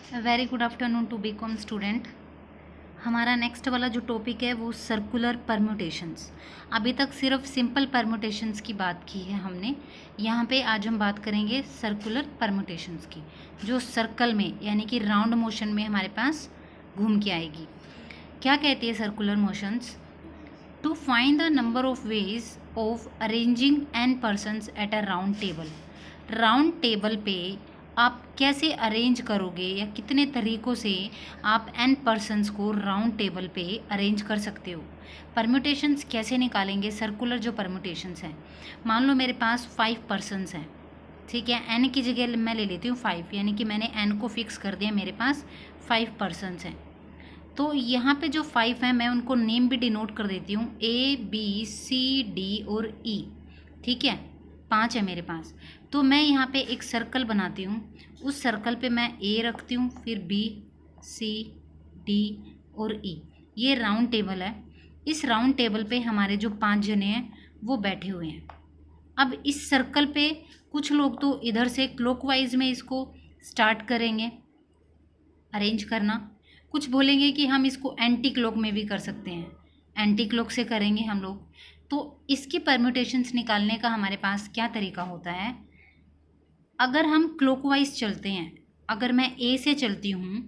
Very good afternoon to BCom student. हमारा next वाला जो टॉपिक है वो सर्कुलर परम्यूटेशंस। अभी तक सिर्फ सिंपल परम्यूटेशंस की बात की है हमने। यहाँ पे आज हम बात करेंगे सर्कुलर परम्यूटेशंस की, जो सर्कल में यानी कि राउंड मोशन में हमारे पास घूम के आएगी। क्या कहती है circular motions? To find the number of ways of arranging n persons at a round table. Round table पे आप कैसे अरेंज करोगे या कितने तरीक़ों से आप एन पर्सनस को राउंड टेबल पे अरेंज कर सकते हो। परम्यूटेशंस कैसे निकालेंगे? सर्कुलर जो परम्यूटेशंस हैं, मान लो मेरे पास 5 पर्सनस हैं, ठीक है। एन की जगह मैं ले लेती हूँ 5, यानी कि मैंने एन को फिक्स कर दिया, मेरे पास 5 पर्सनस हैं। तो यहाँ पे जो 5 हैं मैं उनको नेम भी डिनोट कर देती हूँ, ABCD और E, ठीक है। 5 है मेरे पास। तो मैं यहाँ पे एक सर्कल बनाती हूँ, उस सर्कल पे मैं A रखती हूँ, फिर BCD और E। ये राउंड टेबल है। इस राउंड टेबल पे हमारे जो 5 जने हैं वो बैठे हुए हैं। अब इस सर्कल पे कुछ लोग तो इधर से क्लॉकवाइज में इसको स्टार्ट करेंगे अरेंज करना, कुछ बोलेंगे कि हम इसको एंटी क्लॉक में भी कर सकते हैं, एंटी क्लॉक से करेंगे हम लोग। तो इसकी परम्यूटेशंस निकालने का हमारे पास क्या तरीका होता है? अगर हम क्लॉकवाइज चलते हैं, अगर मैं ए से चलती हूँ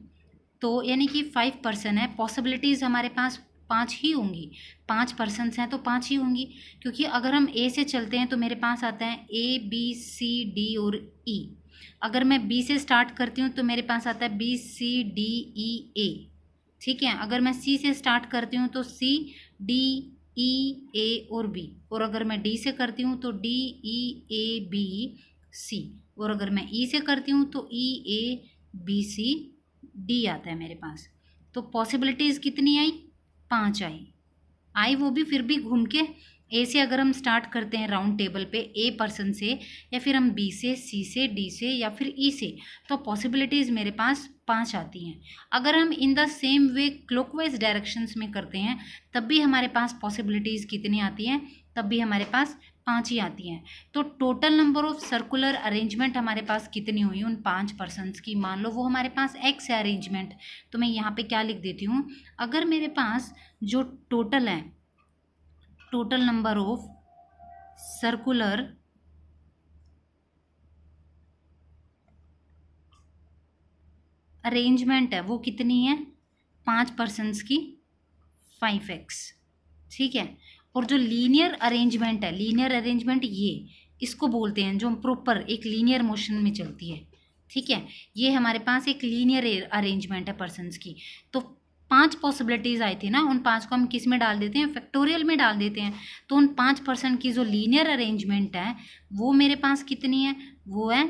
तो यानी कि 5 पर्सन है, पॉसिबिलिटीज़ हमारे पास 5 ही होंगी। 5 पर्सनस हैं तो 5 ही होंगी, क्योंकि अगर हम ए से चलते हैं तो मेरे पास आता है ABCD और E। अगर मैं बी से स्टार्ट करती हूँ तो मेरे पास आता है BCDEA, ठीक है। अगर मैं सी से स्टार्ट करती हूँ तो CDEA और B, और अगर मैं डी से करती हूँ तो DEABC, और अगर मैं ई से करती हूँ तो EABCD आता है मेरे पास। तो पॉसिबिलिटीज़ कितनी आई? 5 आई वो भी फिर भी घूम के ए से अगर हम स्टार्ट करते हैं राउंड टेबल पे ए पर्सन से, या फिर हम बी से, सी से, डी से या फिर ई से, तो पॉसिबिलिटीज़ मेरे पास 5 आती हैं। अगर हम in the same way clockwise directions में करते हैं तब भी हमारे पास पॉसिबिलिटीज़ कितनी आती हैं? तब भी हमारे पास 5 ही आती हैं। तो total number of circular arrangement हमारे पास कितनी हुई उन 5 पर्सनस की? मान लो वो हमारे पास एक्स है अरेंजमेंट, तो मैं यहाँ पे क्या लिख देती हूँ, अगर मेरे पास जो टोटल है, total number of circular arrangement है वो कितनी है? 5 पर्सनस की 5x, ठीक है। और जो लीनियर अरेंजमेंट है, लीनियर अरेंजमेंट ये इसको बोलते हैं जो प्रॉपर एक लीनियर मोशन में चलती है, ठीक है। ये हमारे पास एक लीनियर अरेंजमेंट है पर्सनस की। तो 5 पॉसिबिलिटीज़ आई थी ना, उन 5 को हम किस में डाल देते हैं? फैक्टोरियल में डाल देते हैं। तो उन 5 पर्सन की जो लीनियर अरेंजमेंट है वो मेरे पास कितनी है? वो है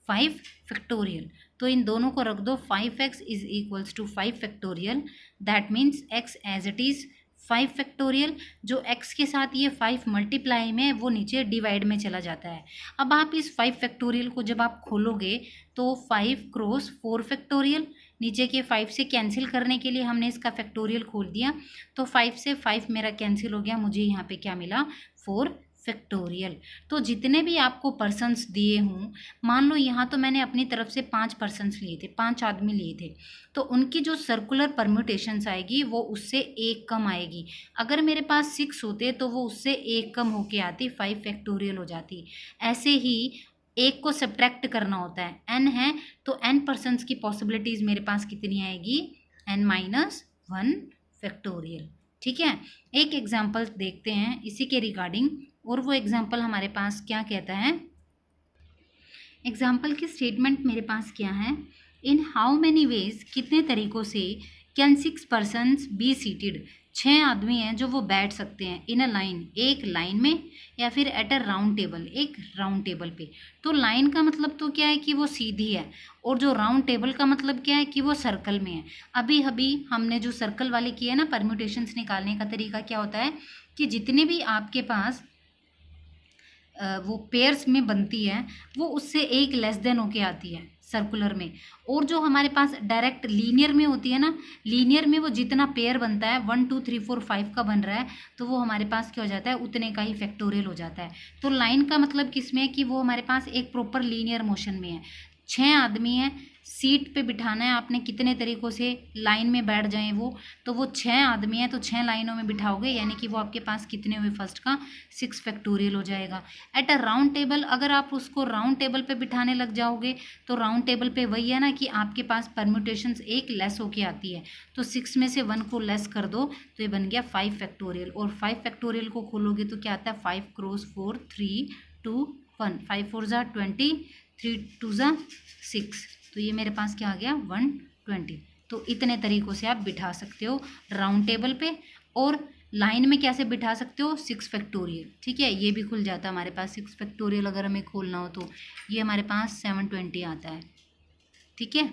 5 फैक्टोरियल। तो इन दोनों को रख दो, 5x is equals to 5 factorial, that means x as it is 5 factorial. जो x के साथ ये 5 मल्टीप्लाई में वो नीचे डिवाइड में चला जाता है। अब आप इस 5 फैक्टोरियल को जब आप खोलोगे तो 5 क्रॉस 4 फैक्टोरियल, नीचे के 5 से कैंसिल करने के लिए हमने इसका फैक्टोरियल खोल दिया, तो 5 से 5 मेरा कैंसिल हो गया, मुझे यहाँ पे क्या मिला? 4 फैक्टोरियल। तो जितने भी आपको पर्सन्स दिए हों, मान लो यहाँ तो मैंने अपनी तरफ से 5 पर्सन्स लिए थे, 5 आदमी लिए थे, तो उनकी जो सर्कुलर परम्यूटेशंस आएगी वो उससे एक कम आएगी। अगर मेरे पास 6 होते तो वो उससे एक कम होके आती, 5 फैक्टोरियल हो जाती। ऐसे ही एक को सब्ट्रैक्ट करना होता है, n है तो n पर्सन्स की पॉसिबिलिटीज़ मेरे पास कितनी आएगी? n-1 फैक्टोरियल, ठीक है। एक एग्जाम्पल देखते हैं इसी के रिगार्डिंग, और वो एग्जाम्पल हमारे पास क्या कहता है? एग्जाम्पल की स्टेटमेंट मेरे पास क्या है? इन हाउ मैनी वेज, कितने तरीक़ों से, कैन 6 पर्सनस बी सीटेड, 6 आदमी हैं जो वो बैठ सकते हैं इन अ लाइन, एक लाइन में, या फिर एट अ राउंड टेबल, एक राउंड टेबल पे। तो लाइन का मतलब तो क्या है कि वो सीधी है, और जो राउंड टेबल का मतलब क्या है कि वो सर्कल में है। अभी अभी हमने जो सर्कल वाले किए ना, परम्यूटेशंस निकालने का तरीका क्या होता है कि जितने भी आपके पास वो पेयर्स में बनती है वो उससे एक लेस देन होके आती है सर्कुलर में। और जो हमारे पास डायरेक्ट लीनियर में होती है ना, लीनियर में वो जितना पेयर बनता है 1 2 3 4 5 का बन रहा है, तो वो हमारे पास क्या हो जाता है? उतने का ही फैक्टोरियल हो जाता है। तो लाइन का मतलब किस में है कि वो हमारे पास एक प्रॉपर लीनियर मोशन में है। 6 आदमी हैं, सीट पे बिठाना है आपने, कितने तरीक़ों से लाइन में बैठ जाएं वो, तो वो 6 आदमी हैं तो 6 लाइनों में बिठाओगे, यानी कि वो आपके पास कितने हुए फर्स्ट का 6 फैक्टोरियल हो जाएगा। एट अ राउंड टेबल, अगर आप उसको राउंड टेबल पे बिठाने लग जाओगे तो राउंड टेबल पे वही है ना कि आपके पास परम्यूटेशंस एक लेस होके आती है, तो 6 में से 1 को लेस कर दो तो ये बन गया 5 फैक्टोरियल। और 5 फैक्टोरियल को खोलोगे तो क्या आता है 5 क्रॉस 4 3 2 1, 5 4 ज़ा 20, 3 2 ज़ा 6, तो ये मेरे पास क्या आ गया 120। तो इतने तरीक़ों से आप बिठा सकते हो राउंड टेबल पे। और लाइन में कैसे बिठा सकते हो 6 फैक्टोरियल, ठीक है, ये भी खुल जाता है हमारे पास 6 फैक्टोरियल अगर हमें खोलना हो तो। ये हमारे पास 720 आता है, ठीक है।